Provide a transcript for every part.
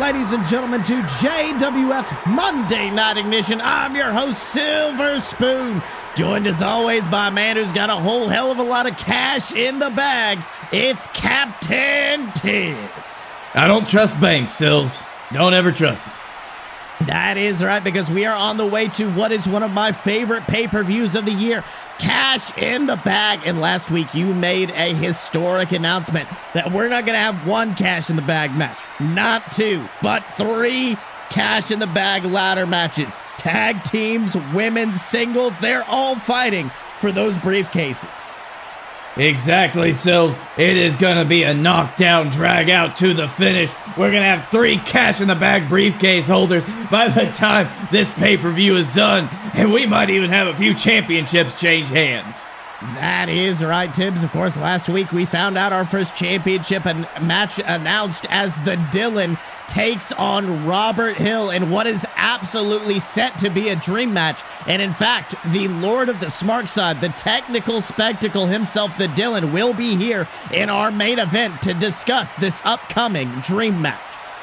ladies and gentlemen, to JWF Monday Night Ignition. I'm your host, Silver Spoon, joined as always by a man who's got a whole hell of a lot of cash in the bag. It's Captain Tibbs. I don't trust banks, Sills. Don't ever trust them. That is right, because we are on the way to what is one of my favorite pay-per-views of the year, Cash in the Bag. And last week you made a historic announcement that we're not going to have one Cash in the Bag match, not two, but three Cash in the Bag ladder matches. Tag teams, women's singles, they're all fighting for those briefcases. Exactly, Sills. It is going to be a knockdown, drag out to the finish. We're going to have three Cash in the Bag briefcase holders by the time this pay-per-view is done, and we might even have a few championships change hands. That is right, Tibbs. Of course, last week we found out our first championship match announced as the Dylan takes on Robert Hill in what is absolutely set to be a dream match. And in fact, the Lord of the Smart Side, the technical spectacle himself, the Dylan, will be here in our main event to discuss this upcoming dream match.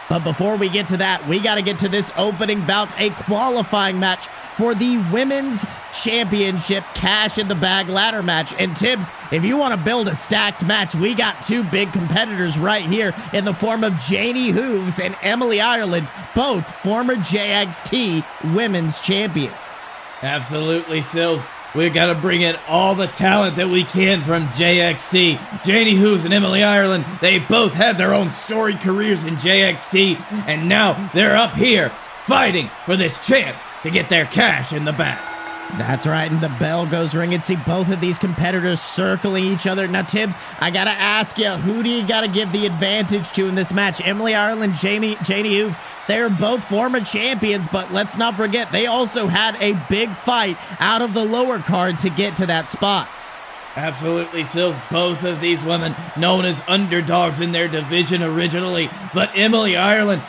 But before we get to that, we got to get to this opening bout, a qualifying match for the Women's Championship Cash in the Bag ladder match. And Tibbs, if you want to build a stacked match, we got two big competitors right here in the form of Janie Hooves and Emily Ireland, both former JXT Women's Champions. Absolutely, Sills. We've got to bring in all the talent that we can from JXT. Janie Hooves and Emily Ireland, they both had their own storied careers in JXT, and now they're up here fighting for this chance to get their cash in the bag. That's right, and the bell goes ringing. See both of these competitors circling each other. Now, Tibbs, I got to ask you, who do you got to give the advantage to in this match? Emily Ireland, Janie Hooves, they're both former champions, but let's not forget, they also had a big fight out of the lower card to get to that spot. Absolutely, Sills. Both of these women known as underdogs in their division originally, but Emily Ireland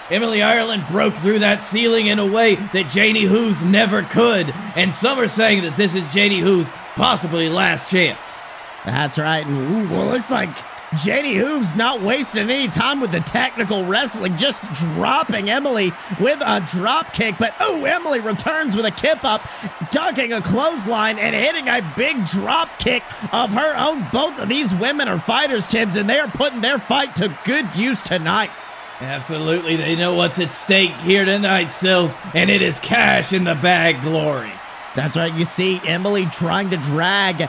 broke through that ceiling in a way that Janie Hooves never could, and some are saying that this is Janie Hooves' possibly last chance. That's right, and well, looks like Janie Hooves not wasting any time with the technical wrestling, just dropping Emily with a drop kick. But Emily returns with a kip up, ducking a clothesline and hitting a big drop kick of her own. Both of these women are fighters, Tibbs, and they are putting their fight to good use tonight.Anie they know what's at stake here tonight, Sills, and it is cash in the bag glory. That's right, you see Emily trying to drag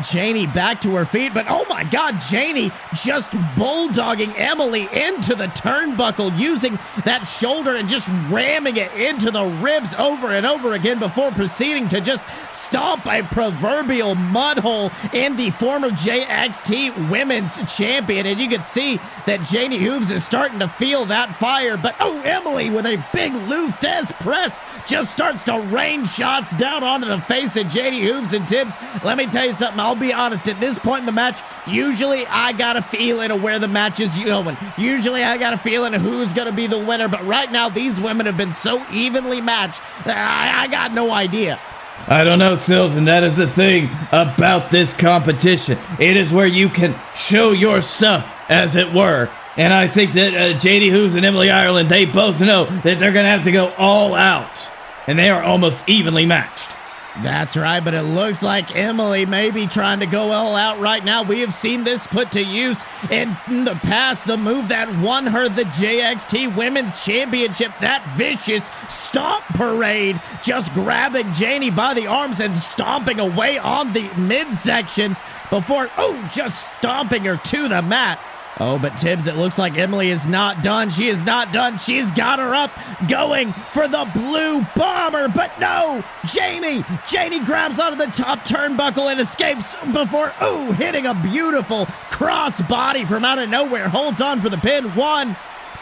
Janie back to her feet, but oh my God, Janie just bulldogging Emily into the turnbuckle, using that shoulder and just ramming it into the ribs over and over again before proceeding to just stomp a proverbial mud hole in the former JXT Women's Champion. And you can see that Janie Hooves is starting to feel that fire, but Emily with a big Luthez press just starts to rain shots down onto the face of Janie Hooves. And Tibbs, let me tell you something, I'll be honest, at this point in the match, usually I got a feeling of where the match is going. Usually I got a feeling of who's going to be the winner, but right now these women have been so evenly matched, I got no idea. I don't know, Sills, and that is the thing about this competition. It is where you can show your stuff, as it were. And I think that Janie Hooves and Emily Ireland, they both know that they're going to have to go all out. And they are almost evenly matched. That's right, but it looks like Emily may be trying to go all out right now. We have seen this put to use in the past. The move that won her the JXT Women's Championship, that vicious stomp parade, just grabbing Janie by the arms and stomping away on the midsection before, just stomping her to the mat. But Tibbs, it looks like Emily is not done. She is not done. She's got her up, going for the blue bomber, but no! Janie grabs onto the top turnbuckle and escapes before, hitting a beautiful crossbody from out of nowhere. Holds on for the pin. 1,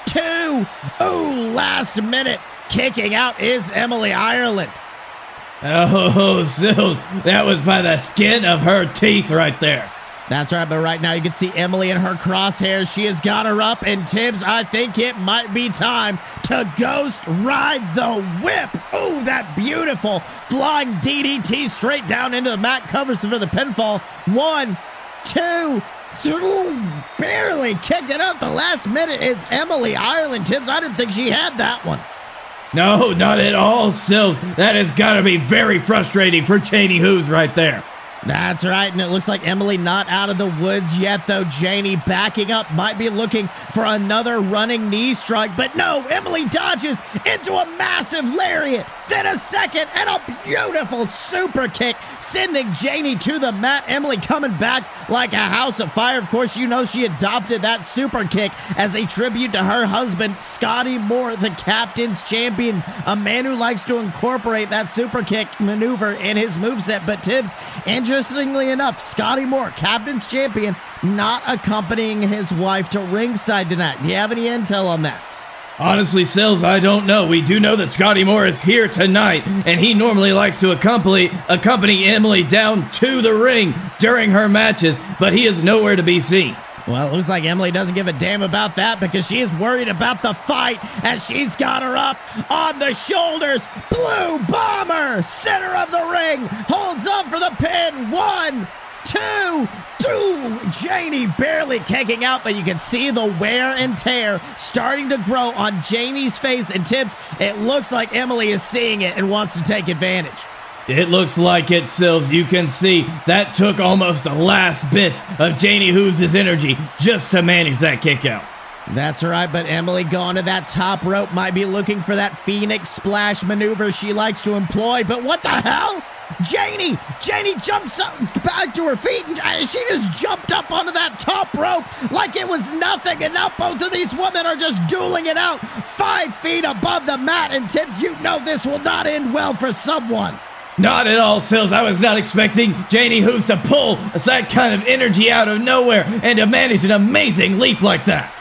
2, last minute. Kicking out is Emily Ireland. Sills, that was by the skin of her teeth right there. That's right, but right now you can see Emily in her crosshairs. She has got her up, and Tibbs, I think it might be time to ghost ride the whip. That beautiful flying DDT straight down into the mat, covers for the pinfall. 1, 2, through, barely kicked it out the last minute is Emily Ireland. Tibbs, I didn't think she had that one. No, not at all, Sills. That has got to be very frustrating for Janie Hooves right there. That's right, and it looks like Emily not out of the woods yet, though. Janie backing up, might be looking for another running knee strike, but no, Emily dodges into a massive lariat, then a second, and a beautiful super kick, sending Janie to the mat. Emily coming back like a house of fire. Of course, you know she adopted that super kick as a tribute to her husband, Scottye Moore, the captain's champion, a man who likes to incorporate that super kick maneuver in his moveset. But Tibbs, interestingly enough, Scottye Moore, captain's champion, not accompanying his wife to ringside tonight. Do you have any intel on that? Honestly, Sills, I don't know. We do know that Scottye Moore is here tonight, and he normally likes to accompany Emily down to the ring during her matches, but he is nowhere to be seen. Well, it looks like Emily doesn't give a damn about that because she is worried about the fight as she's got her up on the shoulders. Blue Bomber, center of the ring, holds up for the pin. 1, 2, 2. Janie barely kicking out, but you can see the wear and tear starting to grow on Janie's face. And Tibbs, it looks like Emily is seeing it and wants to take advantage. It looks like it, Sills. You can see that took almost the last bits of Janie Hooves' energy just to manage that kick out. That's right, but Emily going to that top rope, might be looking for that Phoenix Splash maneuver she likes to employ, but what the hell? Janie jumps up back to her feet, and she just jumped up onto that top rope like it was nothing, and now both of these women are just dueling it out 5 feet above the mat, and Tibbs, you know this will not end well for someone. Not at all, Sills. I was not expecting Janie Hooves to pull that kind of energy out of nowhere and to manage an amazing leap like that.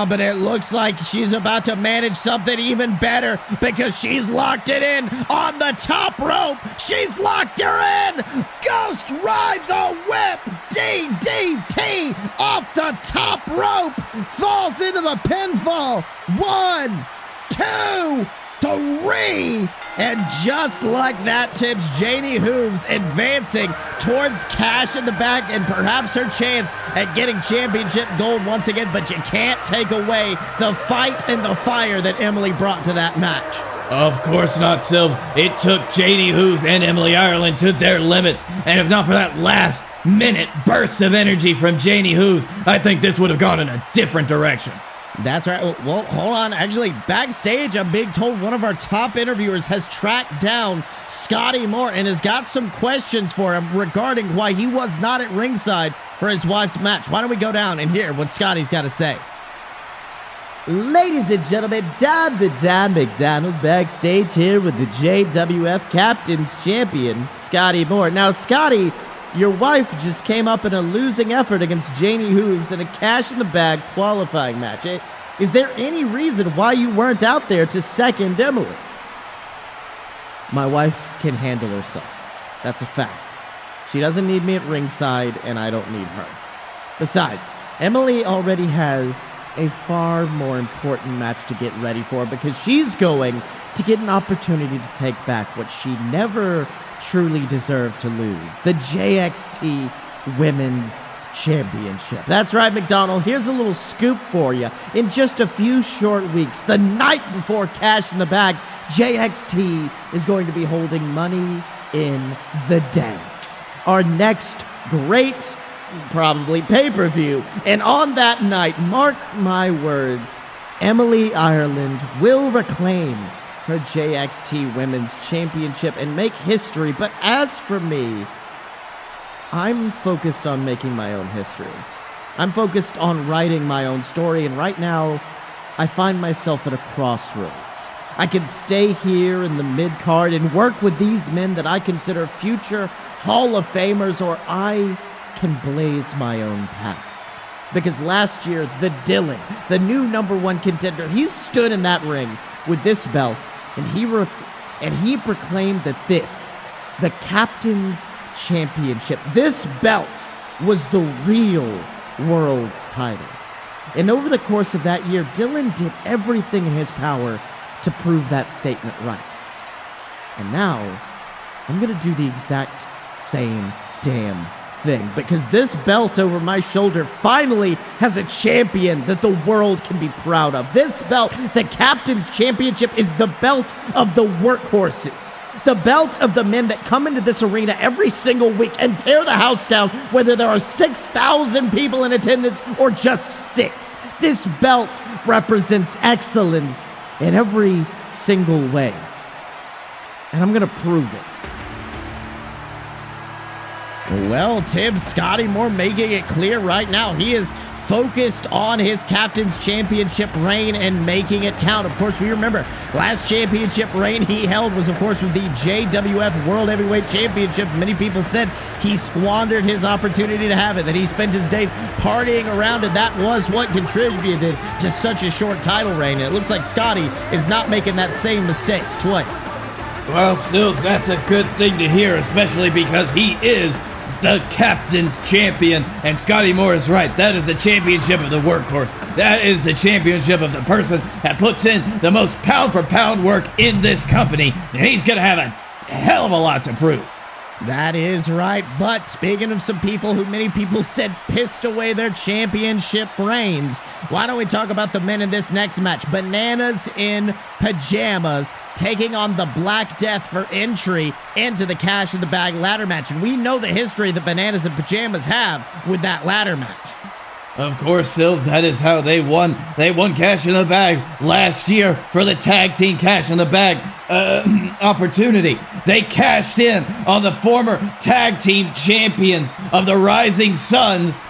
But it looks like she's about to manage something even better because she's locked it in on the top rope. She's locked her in. Ghost Ride the Whip. DDT off the top rope. Falls into the pinfall. 1, 2, 3. And just like that, Tibbs, Janie Hooves advancing towards cash in the bag and perhaps her chance at getting championship gold once again, but you can't take away the fight and the fire that Emily brought to that match. Of course not, Sills. It took Janie Hooves and Emily Ireland to their limits, and if not for that last minute burst of energy from Janie Hooves, I think this would have gone in a different direction. That's right. Well, hold on. Actually, backstage, I'm being told one of our top interviewers has tracked down Scottye Moore and has got some questions for him regarding why he was not at ringside for his wife's match. Why don't we go down and hear what Scotty's got to say? Ladies and gentlemen, Dan McDonald backstage here with the JWF Captain's Champion, Scottye Moore. Now, Scotty, your wife just came up in a losing effort against Janie Hooves in a cash-in-the-bag qualifying match. Is there any reason why you weren't out there to second Emily? My wife can handle herself. That's a fact. She doesn't need me at ringside, and I don't need her. Besides, Emily already has a far more important match to get ready for because she's going to get an opportunity to take back what she never truly deserved to lose, the JXT Women's Championship. That's right, McDonald. Here's a little scoop for you. In just a few short weeks, the night before Cash in the Bag, JXT is going to be holding Money in the Dank, our next great, probably pay-per-view. And on that night, mark my words, Emily Ireland will reclaim her JXT Women's Championship and make history. But as for me, I'm focused on making my own history. I'm focused on writing my own story, and right now, I find myself at a crossroads. I can stay here in the mid-card and work with these men that I consider future Hall of Famers, or I can blaze my own path. Because last year, the Dylan, the new #1 contender, he stood in that ring with this belt, and he proclaimed that this, the Captain's Championship, this belt was the real world's title. And over the course of that year, Dylan did everything in his power to prove that statement right. And now, I'm gonna do the exact same damn thing, because this belt over my shoulder finally has a champion that the world can be proud of. This belt, the Captain's Championship, is the belt of the workhorses. The belt of the men that come into this arena every single week and tear the house down, whether there are 6,000 people in attendance or just 6. This belt represents excellence in every single way. And I'm going to prove it. Well, Tim, Scottye Moore making it clear right now. He is focused on his Captain's Championship reign and making it count. Of course, we remember last championship reign he held was, of course, with the JWF World Heavyweight Championship. Many people said he squandered his opportunity to have it, that he spent his days partying around, and that was what contributed to such a short title reign. And it looks like Scottye is not making that same mistake twice. Well, Sills, that's a good thing to hear, especially because he is the Captain's Champion. And Scottye Moore is right. That is the championship of the workhorse. That is the championship of the person that puts in the most pound-for-pound work in this company. And he's going to have a hell of a lot to prove. That is right, but speaking of some people who many people said pissed away their championship reigns, why don't we talk about the men in this next match? Bananas in Pajamas taking on the Black Death for entry into the Cash in the Bag ladder match. And we know the history that Bananas in Pajamas have with that ladder match. Of course, Sills, that is how they won. They won Cash in the Bag last year for the Tag Team Cash in the Bag opportunity. They cashed in on the former Tag Team Champions of the Rising Suns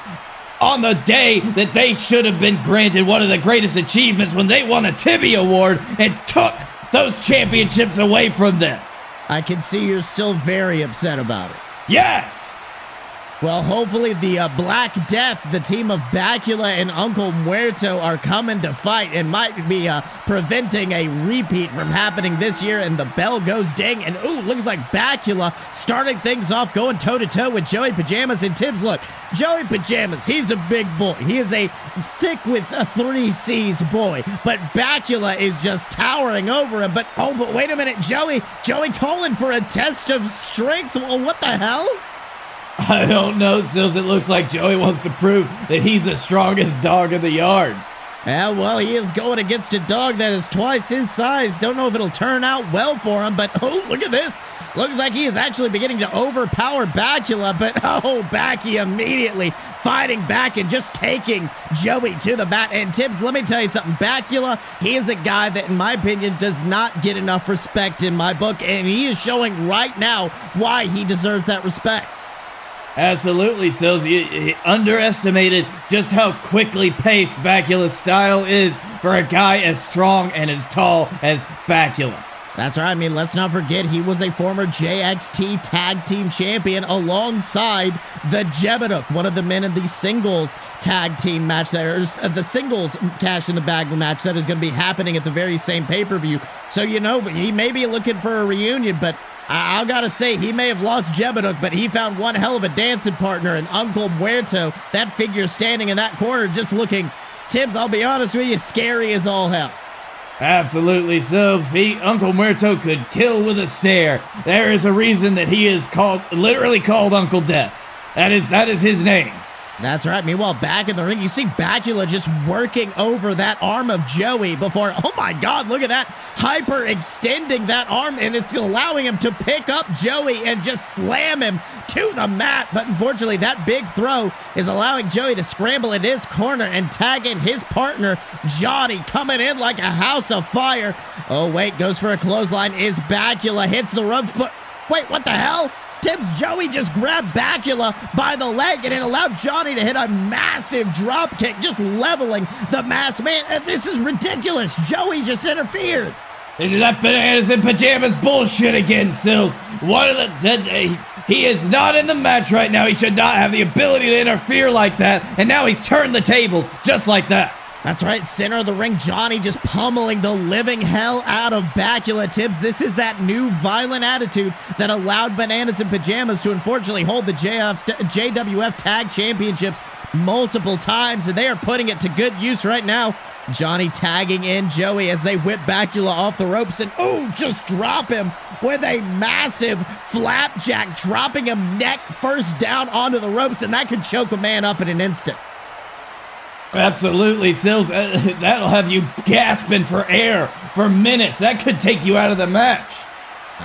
on the day that they should have been granted one of the greatest achievements when they won a Tibby Award and took those championships away from them. I can see you're still very upset about it. Yes! Well, hopefully the Black Death, the team of Bacula and Uncle Muerto, are coming to fight and might be preventing a repeat from happening this year. And the bell goes ding. And, ooh, looks like Bacula starting things off, going toe-to-toe with Joey Pajamas and Tibbs. Look, Joey Pajamas, he's a big boy. He is a thick with a 3 C's boy. But Bacula is just towering over him. But wait a minute, Joey calling for a test of strength. Well, what the hell? I don't know, Sills. It looks like Joey wants to prove that he's the strongest dog in the yard. Yeah, well, he is going against a dog that is twice his size. Don't know if it'll turn out well for him, but oh, look at this. Looks like he is actually beginning to overpower Bacula, but oh, Backy immediately fighting back and just taking Joey to the mat. And Tibbs, let me tell you something. Bacula, he is a guy that, in my opinion, does not get enough respect in my book, and he is showing right now why he deserves that respect. Absolutely, Sills. You underestimated just how quickly paced Bacula's style is for a guy as strong and as tall as Bacula. That's right. I mean, let's not forget he was a former JXT Tag Team Champion alongside the JWF, one of the men in the singles tag team match. There's the singles Cash in the Bag match that is going to be happening at the very same pay-per-view. So, you know, he may be looking for a reunion, but I gotta say, he may have lost JWF, but he found one hell of a dancing partner in Uncle Muerto. That figure standing in that corner just looking, Tibbs, I'll be honest with you, scary as all hell. Absolutely, Sills. Uncle Muerto could kill with a stare. There is a reason that he is literally called Uncle Death. That is his name. That's right. Meanwhile, back in the ring, you see Bacula just working over that arm of Joey before, oh my God, look at that, hyper extending that arm, and it's allowing him to pick up Joey and just slam him to the mat. But unfortunately, that big throw is allowing Joey to scramble in his corner and tag in his partner, Johnny, coming in like a house of fire. Oh, wait, goes for a clothesline, is Bacula, hits the ropes, but wait, what the hell? Tibbs, Joey just grabbed Bacula by the leg and it allowed Johnny to hit a massive drop kick, just leveling the masked man. This is ridiculous. Joey just interfered. Is that Bananas in Pajamas bullshit again, Sills? He is not in the match right now. He should not have the ability to interfere like that. And now he's turned the tables just like that. That's right, center of the ring, Johnny just pummeling the living hell out of Bacula. Tibbs, this is that new violent attitude that allowed Bananas and Pajamas to unfortunately hold the JWF Tag Championships multiple times, and they are putting it to good use right now. Johnny tagging in Joey as they whip Bacula off the ropes, and just drop him with a massive flapjack, dropping him neck first down onto the ropes, and that could choke a man up in an instant. Absolutely, Sills. That'll have you gasping for air for minutes. That could take you out of the match.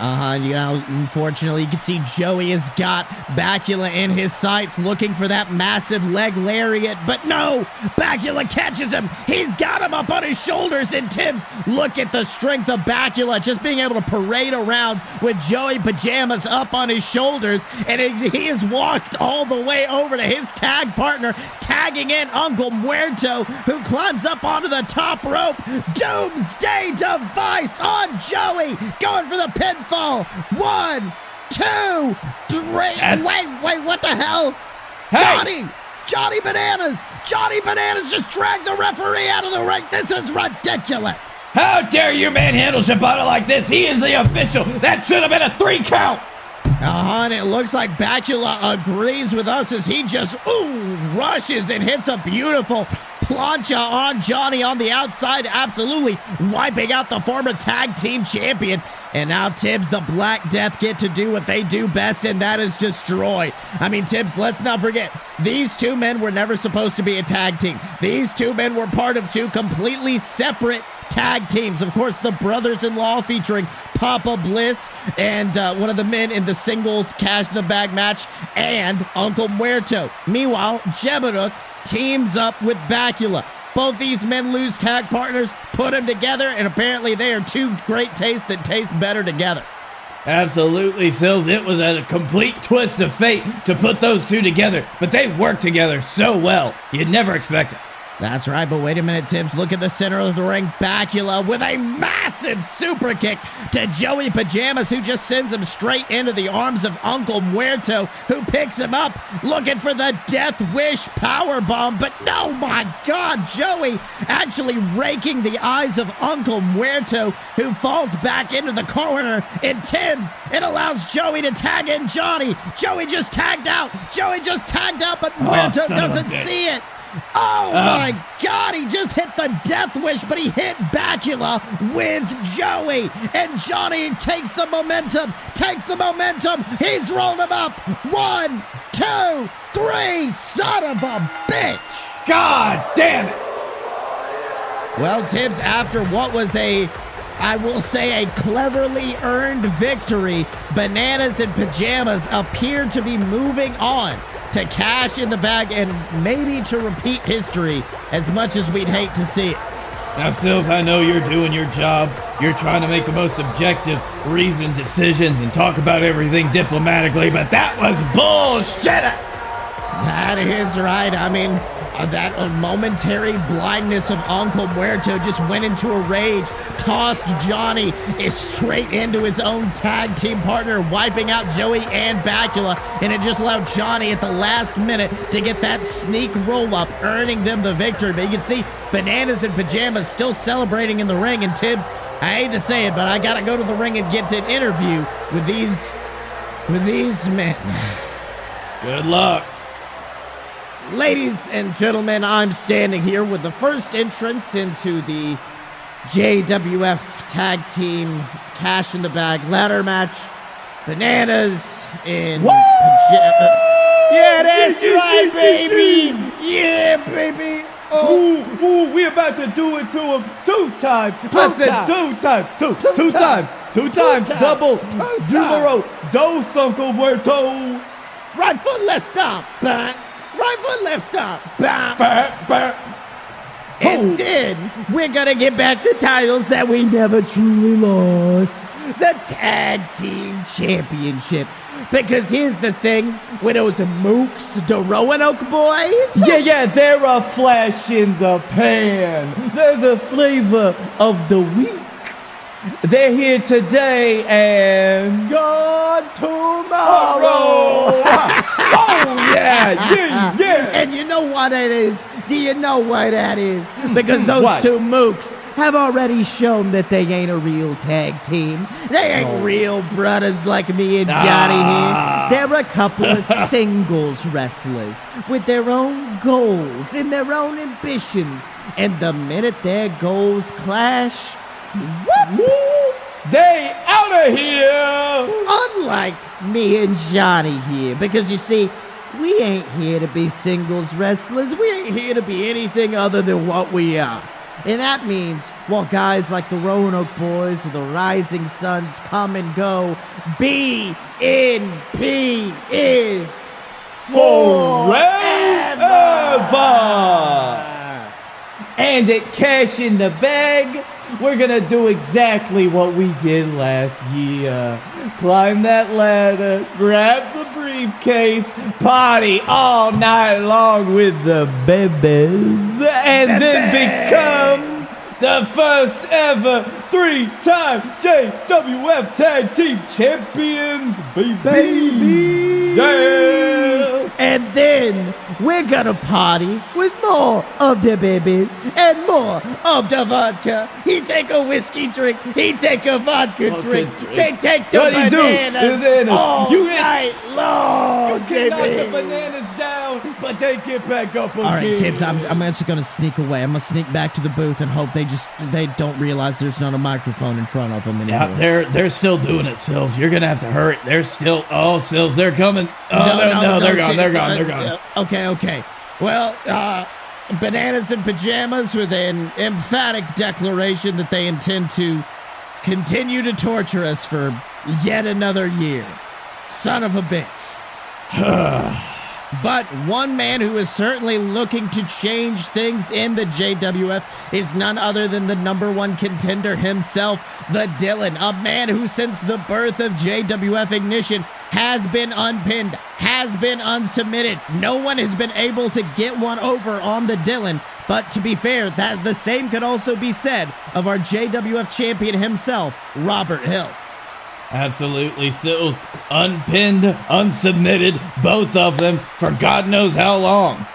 Unfortunately, you can see Joey has got Bacula in his sights, looking for that massive leg lariat, but no, Bacula catches him. He's got him up on his shoulders, and Tibbs, look at the strength of Bacula, just being able to parade around with Joey Pajamas up on his shoulders, and he has walked all the way over to his tag partner, tagging in Uncle Muerto, who climbs up onto the top rope. Doomsday device on Joey, going for the pinfall. 1, 2, 3. Wait, what the hell? Hey! Johnny Bananas just dragged the referee out of the ring. This is ridiculous. How dare you manhandle Shibata like this? He is the official. That should have been a 3 count. And it looks like Bacula agrees with us as he just rushes and hits a beautiful plancha on Johnny on the outside, absolutely wiping out the former tag team champion. And now Tibbs, the Black Death, get to do what they do best, and that is destroy. I mean, Tibbs, let's not forget, these two men were never supposed to be a tag team. These two men were part of two completely separate tag teams. Of course, the brothers-in-law featuring Papa Bliss and one of the men in the singles Cash in the Bag match, and Uncle Muerto. Meanwhile, Jebeduk teams up with Bacula. Both these men lose tag partners, put them together, and apparently they are two great tastes that taste better together. Absolutely, Sills. It was a complete twist of fate to put those two together, but they work together so well. You'd never expect it. That's right, but wait a minute, Tibbs. Look at the center of the ring. Bacula with a massive super kick to Joey Pajamas, who just sends him straight into the arms of Uncle Muerto, who picks him up, looking for the Death Wish powerbomb. But no, my God, Joey actually raking the eyes of Uncle Muerto, who falls back into the corner. And Tibbs, it allows Joey to tag in Johnny. Joey just tagged out, but Muerto doesn't see it. Oh my God, he just hit the Death Wish, but he hit Bacula with Joey. And Johnny takes the momentum. He's rolled him up. 1, 2, 3. Son of a bitch. God damn it. Well, Tibbs, after what was I will say, a cleverly earned victory, Bananas and Pajamas appear to be moving on to Cash in the Bag and maybe to repeat history, as much as we'd hate to see it. Now, Sills, I know you're doing your job. You're trying to make the most objective, reasoned decisions and talk about everything diplomatically, but that was bullshit! That is right. I mean, that momentary blindness of Uncle Muerto just went into a rage, tossed Johnny straight into his own tag team partner, wiping out Joey and Bacula, and it just allowed Johnny at the last minute to get that sneak roll-up, earning them the victory. But you can see Bananas and Pajamas still celebrating in the ring, and Tibbs, I hate to say it, but I gotta go to the ring and get to an interview with these men. Good luck. Ladies and gentlemen, I'm standing here with the first entrance into the JWF Tag Team Cash in the Bag ladder match. Bananas in Pajamas. Yeah, that's right, baby. Yeah, baby. Ooh, we about to do it to him 2 times. I said 2 times. Two times. Double. Numero dos, Uncle Muerto. Right foot, left stomp. Right foot, left stomp. And then we're gonna get back the titles that we never truly lost. The Tag Team Championships. Because here's the thing, with those Mooks, the Roanoke boys. Yeah, they're a flash in the pan. They're the flavor of the week. They're here today and gone tomorrow. Oh, yeah. And you know what it is? Do you know why that is? Because those What? two mooks have already shown that they ain't a real tag team. They ain't real brothers like me and Johnny here. They're a couple of singles wrestlers with their own goals and their own ambitions. And the minute their goals clash, whoop, They out of here. unlike me and Johnny here, because you see, we ain't here to be singles wrestlers. We ain't here to be anything other than what we are. And that means, while guys like the Roanoke Boys or the Rising Suns come and go, BNP is Forever. And at Cash in the Bag, we're gonna do exactly what we did last year. Climb that ladder, grab the briefcase, party all night long with the babies, and then becomes the first ever 3-time JWF Tag Team Champions, baby. Yeah. And then we're gonna party with more of the babies and more of the vodka. He take a whiskey drink, he take a vodka drink. They take the What he do? bananas all You hit- night long. You can knock the baby. bananas down, but they get back up again. All right, Tibbs, I'm actually going to sneak away. I'm going to sneak back to the booth and hope they don't realize there's not a microphone in front of them anymore. Yeah, they're still doing it, Sills. You're gonna have to hurry. They're still. Oh, Sills, they're coming. Oh, no, they're gone. They're gone. They're gone. Okay. Well, Bananas and Pajamas with an emphatic declaration that they intend to continue to torture us for yet another year. Son of a bitch. But one man who is certainly looking to change things in the JWF is none other than the #1 contender himself, the Dylan, a man who since the birth of JWF Ignition has been unpinned, has been unsubmitted. No one has been able to get one over on the Dylan. But to be fair, that the same could also be said of our JWF champion himself, Robert Hill. Absolutely, Sills. Unpinned, unsubmitted, both of them for God knows how long.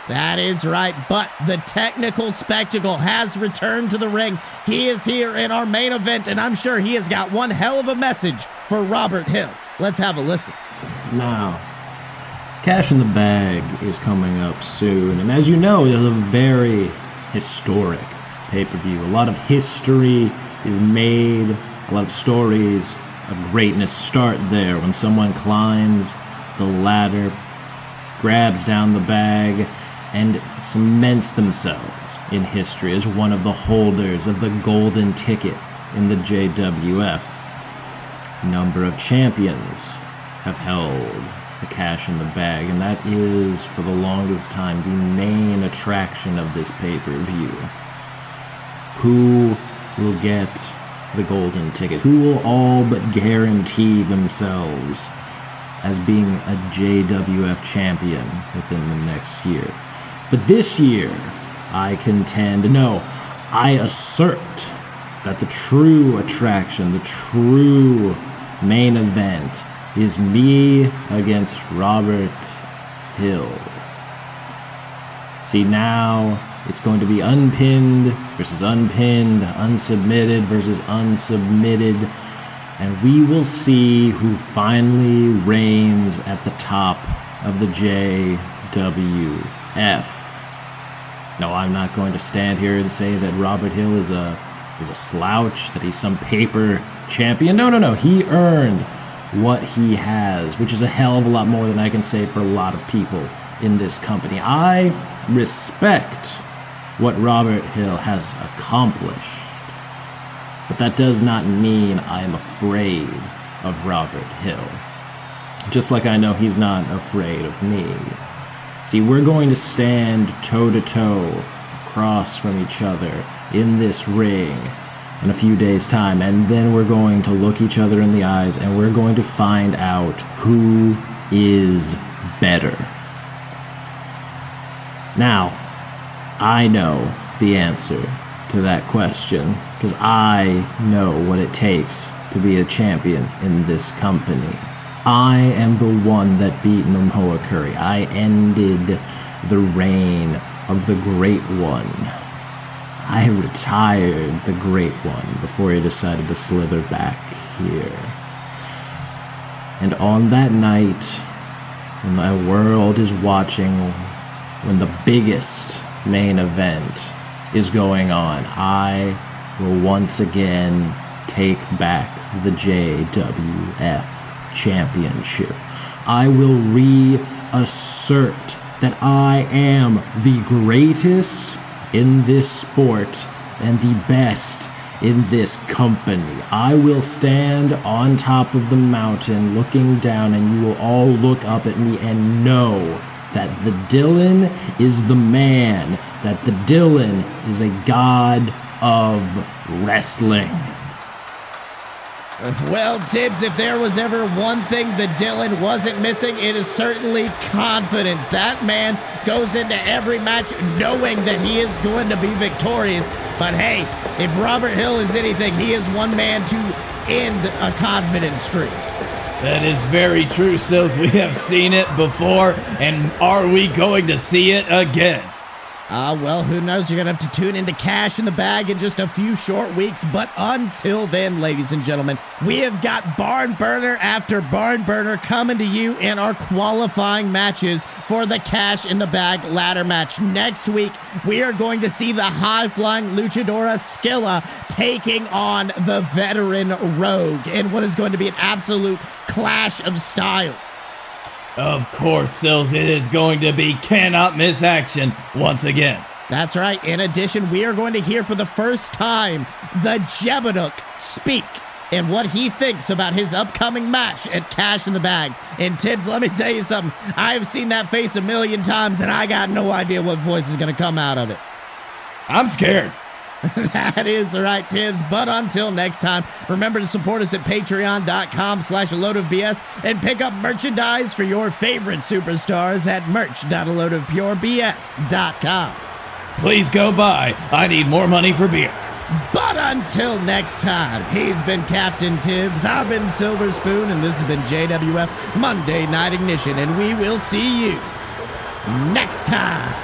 That is right, but the technical spectacle has returned to the ring. He is here in our main event, and I'm sure he has got one hell of a message for Robert Hill. Let's have a listen. Now, Cash in the Bag is coming up soon, and as you know, it is a very historic pay-per-view. A lot of history is made, a lot of stories of greatness start there when someone climbs the ladder, grabs down the bag, and cements themselves in history as one of the holders of the golden ticket in the JWF. A number of champions have held the Cash in the Bag, and that is, for the longest time, the main attraction of this pay-per-view. Who will get the golden ticket? Who will all but guarantee themselves as being a JWF champion within the next year? But this year, I contend, no, I assert that the true attraction, the true main event is me against Robert Hill. See, now it's going to be unpinned versus unpinned, unsubmitted versus unsubmitted, and we will see who finally reigns at the top of the JWF. No, I'm not going to stand here and say that Robert Hill is a slouch, that he's some paper champion. No. He earned what he has, which is a hell of a lot more than I can say for a lot of people in this company. I respect what Robert Hill has accomplished, but that does not mean I am afraid of Robert Hill. Just like I know he's not afraid of me. See, we're going to stand toe-to-toe across from each other in this ring in a few days' time, and then we're going to look each other in the eyes and we're going to find out who is better. Now, I know the answer to that question, because I know what it takes to be a champion in this company. I am the one that beat Momoa Curry. I ended the reign of the Great One. I retired the Great One before he decided to slither back here. And on that night, when my world is watching, when the biggest main event is going on, I will once again take back the JWF Championship. I will reassert that I am the greatest in this sport and the best in this company. I will stand on top of the mountain looking down, and you will all look up at me and know that the Dylan is the man, that the Dylan is a god of wrestling. Well, Tibbs, if there was ever one thing that Dylan wasn't missing, it is certainly confidence. That man goes into every match knowing that he is going to be victorious. But hey, if Robert Hill is anything, he is one man to end a confidence streak. That is very true, Sills. We have seen it before, and are we going to see it again? Well, who knows? You're going to have to tune into Cash in the Bag in just a few short weeks. But until then, ladies and gentlemen, we have got barn burner after barn burner coming to you in our qualifying matches for the Cash in the Bag ladder match. Next week, we are going to see the high-flying luchadora Skilla taking on the veteran Rogue in what is going to be an absolute clash of styles. Of course, Sills, it is going to be cannot miss action once again. That's right. In addition, we are going to hear for the first time the Jebedick speak and what he thinks about his upcoming match at Cash in the Bag. And Tibbs, let me tell you something. I have seen that face a million times, and I got no idea what voice is going to come out of it. I'm scared. That is right, Tibbs. But until next time, remember to support us at patreon.com/aloadofbs and pick up merchandise for your favorite superstars at merch.aloadofpurebs.com. Please go by. I need more money for beer. But until next time, he's been Captain Tibbs, I've been Silver Spoon, and this has been JWF Monday Night Ignition, and we will see you next time.